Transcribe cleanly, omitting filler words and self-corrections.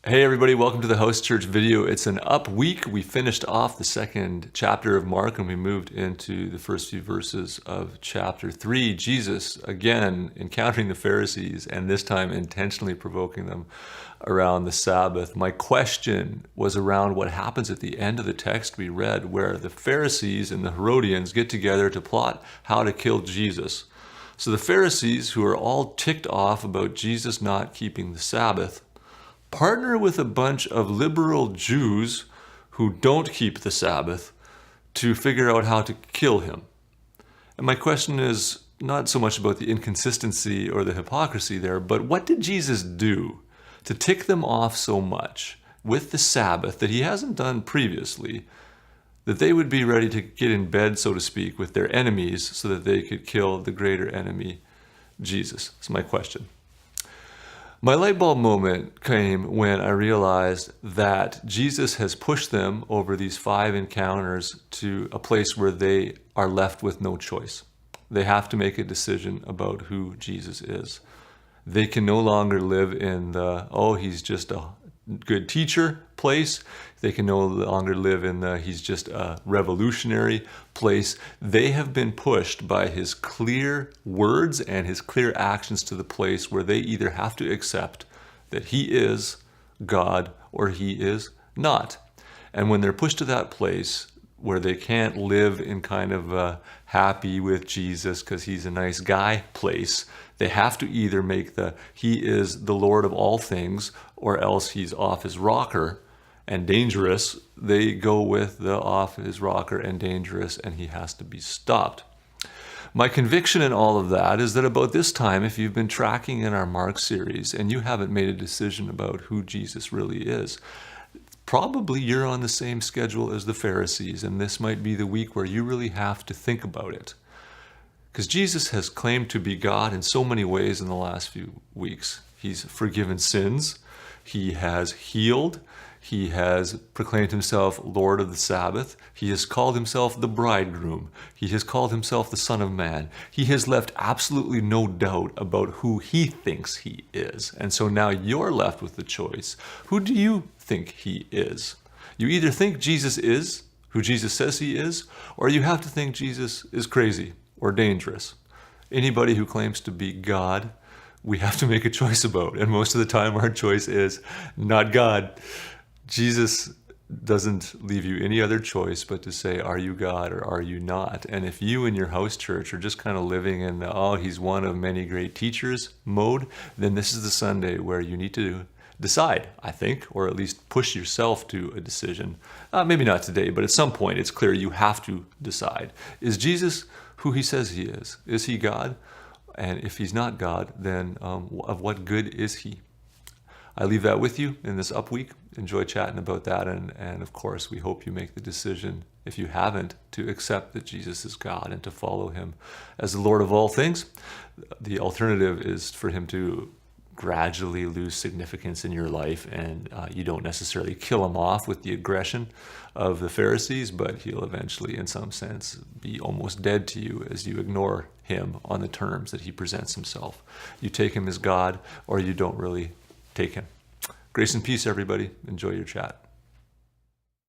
Hey everybody, welcome to the House Church video. It's an up week. We finished off the second chapter of Mark and we moved into the first few verses of chapter 3. Jesus, again, encountering the Pharisees and this time intentionally provoking them around the Sabbath. My question was around what happens at the end of the text we read where the Pharisees and the Herodians get together to plot how to kill Jesus. So the Pharisees, who are all ticked off about Jesus not keeping the Sabbath, partner with a bunch of liberal Jews who don't keep the Sabbath to figure out how to kill him. And my question is not so much about the inconsistency or the hypocrisy there, but what did Jesus do to tick them off so much with the Sabbath that he hasn't done previously, that they would be ready to get in bed, so to speak, with their enemies so that they could kill the greater enemy, Jesus? That's my question. My light bulb moment came when I realized that Jesus has pushed them over these 5 encounters to a place where they are left with no choice. They have to make a decision about who Jesus is. They can no longer live in the, oh, he's just a good teacher place. They can no longer live in the, he's just a revolutionary place. They have been pushed by his clear words and his clear actions to the place where they either have to accept that he is God or he is not. And when they're pushed to that place where they can't live in kind of a happy with Jesus because he's a nice guy place, they have to either make the he is the Lord of all things or else he's off his rocker and dangerous. They go with the off his rocker and dangerous, and he has to be stopped. My conviction in all of that is that about this time, if you've been tracking in our Mark series and you haven't made a decision about who Jesus really is, probably you're on the same schedule as the Pharisees, and this might be the week where you really have to think about it. Because Jesus has claimed to be God in so many ways in the last few weeks. He's forgiven sins, he has healed, he has proclaimed himself Lord of the Sabbath, he has called himself the bridegroom, he has called himself the Son of Man. He has left absolutely no doubt about who he thinks he is. And so now you're left with the choice. Who do you think he is? You either think Jesus is who Jesus says he is, or you have to think Jesus is crazy or dangerous. Anybody who claims to be God, we have to make a choice about. And most of the time our choice is not God. Jesus doesn't leave you any other choice but to say, are you God or are you not? And if you and your house church are just kind of living in the, oh, he's one of many great teachers mode, then this is the Sunday where you need to decide, I think, or at least push yourself to a decision. Maybe not today, but at some point it's clear you have to decide. Is Jesus who he says he is? Is he God? And if he's not God, then of what good is he? I leave that with you in this up week. Enjoy chatting about that. And of course, we hope you make the decision, if you haven't, to accept that Jesus is God and to follow him as the Lord of all things. The alternative is for him to gradually lose significance in your life, and you don't necessarily kill him off with the aggression of the Pharisees, but he'll eventually, in some sense, be almost dead to you as you ignore him on the terms that he presents himself. You take him as God, or you don't really take him. Grace and peace, everybody. Enjoy your chat.